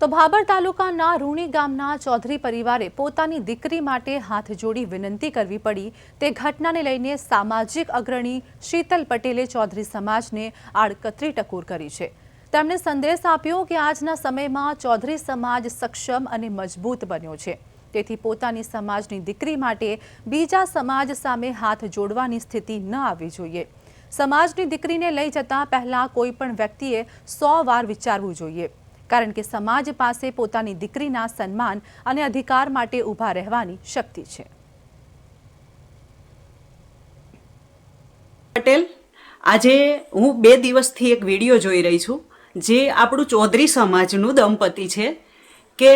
તો ભાબર તાલુકાના રૂણી ગામના ચૌધરી પરિવારે પોતાની દીકરી માટે હાથ જોડી વિનંતી કરવી પડી તે ઘટનાને લઈને સામાજિક અગ્રણી શીતલ પટેલે ચૌધરી સમાજને આડકતરી ટકોર કરી છે। તેમણે સંદેશ આપ્યો કે આજના સમયમાં ચૌધરી સમાજ સક્ષમ અને મજબૂત બન્યો છે, તેથી પોતાની સમાજની દીકરી માટે બીજા સમાજ સામે હાથ જોડવાની સ્થિતિ ન આવવી જોઈએ। સમાજની દીકરીને લઈ જતા પહેલા કોઈ પણ વ્યક્તિએ 100 વાર વિચારવું જોઈએ, કારણ કે સમાજ પાસે પોતાની દીકરીના સન્માન અને અધિકાર માટે ઊભા રહેવાની શક્તિ છે। પટેલ, આજે હું 2 દિવસથી એક વિડીયો જોઈ રહી છું, જે આપણું ચૌધરી સમાજનું દંપતી છે કે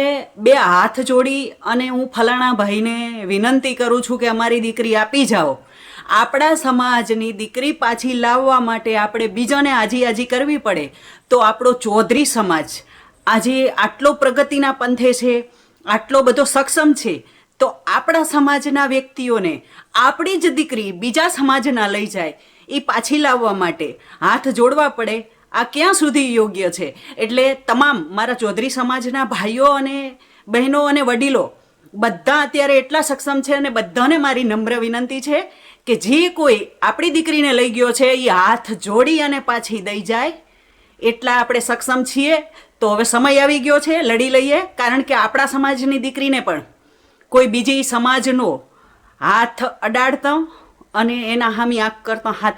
2 હાથ જોડી અને હું ફલાણા ભાઈને વિનંતી કરું છું કે અમારી દીકરી આપી જાઓ। આપણા સમાજની દીકરી પાછી લાવવા માટે આપણે બીજાને આજી કરવી પડે, તો આપણો ચૌધરી સમાજ આજે આટલો પ્રગતિના પંથે છે, આટલો બધો સક્ષમ છે, તો આપણા સમાજના વ્યક્તિઓને આપણી જ દીકરી બીજા સમાજના લઈ જાય એ પાછી લાવવા માટે હાથ જોડવા પડે। આ ક્યાં સુધી યોગ્ય છે? એટલે તમામ મારા ચૌધરી સમાજના ભાઈઓ અને બહેનો અને વડીલો બધા અત્યારે એટલા સક્ષમ છે અને બધાને મારી નમ્ર વિનંતી છે કે જે કોઈ આપણી દીકરીને લઈ ગયો છે એ હાથ જોડી અને પાછી દઈ જાય। એટલા આપણે સક્ષમ છીએ। તો હવે સમય આવી ગયો છે, લડી લઈએ, કારણ કે આપણા સમાજની દીકરીને પણ કોઈ બીજી સમાજનો હાથ અડાડતો અને એના હામી આંખ કરતો હાથ